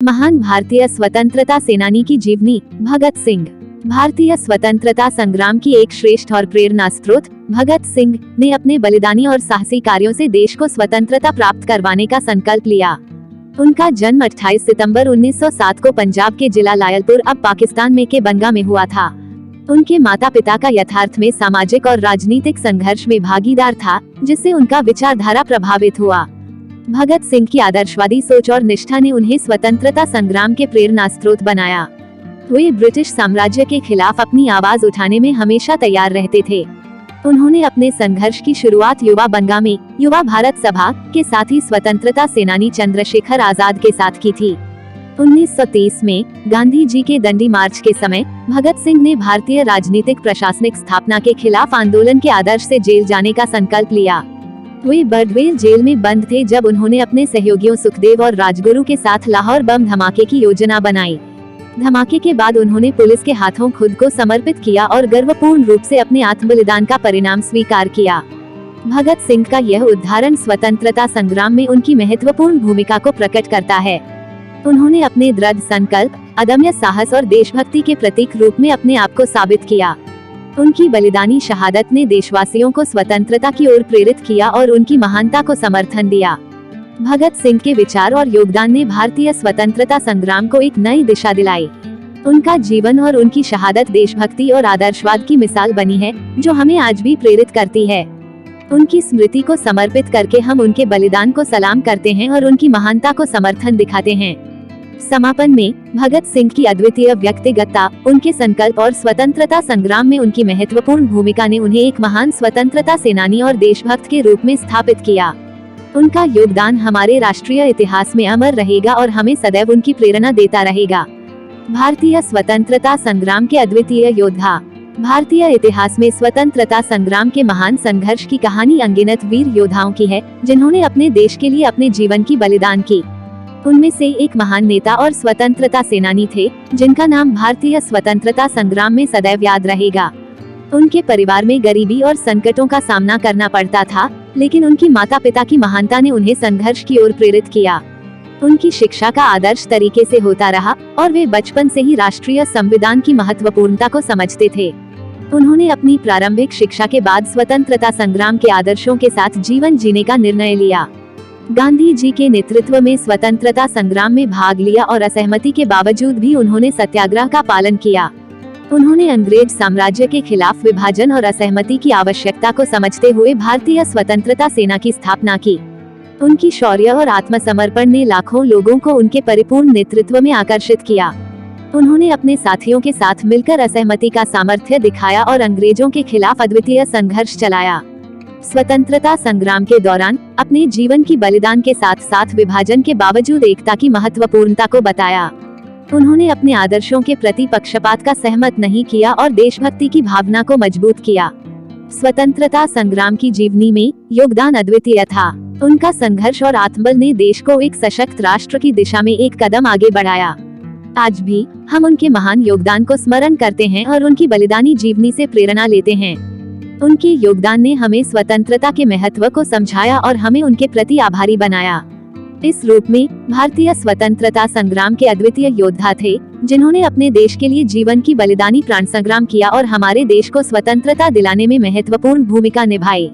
महान भारतीय स्वतंत्रता सेनानी की जीवनी। भगत सिंह भारतीय स्वतंत्रता संग्राम की एक श्रेष्ठ और प्रेरणा स्रोत। भगत सिंह ने अपने बलिदानी और साहसी कार्यों से देश को स्वतंत्रता प्राप्त करवाने का संकल्प लिया। उनका जन्म 28 सितंबर 1907 को पंजाब के जिला लायलपुर, अब पाकिस्तान में के बंगा में हुआ था। उनके माता पिता का यथार्थ में सामाजिक और राजनीतिक संघर्ष में भागीदार था, जिससे उनका विचारधारा प्रभावित हुआ। भगत सिंह की आदर्शवादी सोच और निष्ठा ने उन्हें स्वतंत्रता संग्राम के प्रेरणा स्रोत बनाया। वे ब्रिटिश साम्राज्य के खिलाफ अपनी आवाज उठाने में हमेशा तैयार रहते थे। उन्होंने अपने संघर्ष की शुरुआत युवा बंगा में युवा भारत सभा के साथ ही स्वतंत्रता सेनानी चंद्रशेखर आजाद के साथ की थी। 1930 में गांधी जी के दंडी मार्च के समय भगत सिंह ने भारतीय राजनीतिक प्रशासनिक स्थापना के खिलाफ आंदोलन के आदर्श से जेल जाने का संकल्प लिया। वे बर्डवेल जेल में बंद थे जब उन्होंने अपने सहयोगियों सुखदेव और राजगुरु के साथ लाहौर बम धमाके की योजना बनाई। धमाके के बाद उन्होंने पुलिस के हाथों खुद को समर्पित किया और गर्वपूर्ण रूप से अपने आत्मबलिदान का परिणाम स्वीकार किया। भगत सिंह का यह उदाहरण स्वतंत्रता संग्राम में उनकी महत्वपूर्ण भूमिका को प्रकट करता है। उन्होंने अपने दृढ़ संकल्प, अदम्य साहस और देशभक्ति के प्रतीक रूप में अपने आप को साबित किया। उनकी बलिदानी शहादत ने देशवासियों को स्वतंत्रता की ओर प्रेरित किया और उनकी महानता को समर्थन दिया। भगत सिंह के विचार और योगदान ने भारतीय स्वतंत्रता संग्राम को एक नई दिशा दिलाई। उनका जीवन और उनकी शहादत देशभक्ति और आदर्शवाद की मिसाल बनी है, जो हमें आज भी प्रेरित करती है। उनकी स्मृति को समर्पित करके हम उनके बलिदान को सलाम करते हैं और उनकी महानता को समर्थन दिखाते हैं। समापन में भगत सिंह की अद्वितीय व्यक्तिगतता, उनके संकल्प और स्वतंत्रता संग्राम में उनकी महत्वपूर्ण भूमिका ने उन्हें एक महान स्वतंत्रता सेनानी और देशभक्त के रूप में स्थापित किया। उनका योगदान हमारे राष्ट्रीय इतिहास में अमर रहेगा और हमें सदैव उनकी प्रेरणा देता रहेगा। भारतीय स्वतंत्रता संग्राम के अद्वितीय योद्धा। भारतीय इतिहास में स्वतंत्रता संग्राम के महान संघर्ष की कहानी अनगिनत वीर योद्धाओं की है, जिन्होंने अपने देश के लिए अपने जीवन की बलिदान की। उनमें से एक महान नेता और स्वतंत्रता सेनानी थे, जिनका नाम भारतीय स्वतंत्रता संग्राम में सदैव याद रहेगा। उनके परिवार में गरीबी और संकटों का सामना करना पड़ता था, लेकिन उनकी माता पिता की महानता ने उन्हें संघर्ष की ओर प्रेरित किया। उनकी शिक्षा का आदर्श तरीके से होता रहा और वे बचपन से ही राष्ट्रीय संविधान की महत्वपूर्णता को समझते थे। उन्होंने अपनी प्रारंभिक शिक्षा के बाद स्वतंत्रता संग्राम के आदर्शों के साथ जीवन जीने का निर्णय लिया। गांधी जी के नेतृत्व में स्वतंत्रता संग्राम में भाग लिया और असहमति के बावजूद भी उन्होंने सत्याग्रह का पालन किया। उन्होंने अंग्रेज साम्राज्य के खिलाफ विभाजन और असहमति की आवश्यकता को समझते हुए भारतीय स्वतंत्रता सेना की स्थापना की। उनकी शौर्य और आत्मसमर्पण ने लाखों लोगों को उनके परिपूर्ण नेतृत्व में आकर्षित किया। उन्होंने अपने साथियों के साथ मिलकर असहमति का सामर्थ्य दिखाया और अंग्रेजों के खिलाफ अद्वितीय संघर्ष चलाया। स्वतंत्रता संग्राम के दौरान अपने जीवन की बलिदान के साथ साथ विभाजन के बावजूद एकता की महत्वपूर्णता को बताया। उन्होंने अपने आदर्शों के प्रति पक्षपात का सहमत नहीं किया और देशभक्ति की भावना को मजबूत किया। स्वतंत्रता संग्राम की जीवनी में योगदान अद्वितीय था। उनका संघर्ष और आत्मबल ने देश को एक सशक्त राष्ट्र की दिशा में एक कदम आगे बढ़ाया। आज भी हम उनके महान योगदान को स्मरण करते हैं और उनकी बलिदानी जीवनी से प्रेरणा लेते हैं। उनके योगदान ने हमें स्वतंत्रता के महत्व को समझाया और हमें उनके प्रति आभारी बनाया। इस रूप में भारतीय स्वतंत्रता संग्राम के अद्वितीय योद्धा थे, जिन्होंने अपने देश के लिए जीवन की बलिदानी प्राण संग्राम किया और हमारे देश को स्वतंत्रता दिलाने में महत्वपूर्ण भूमिका निभाई।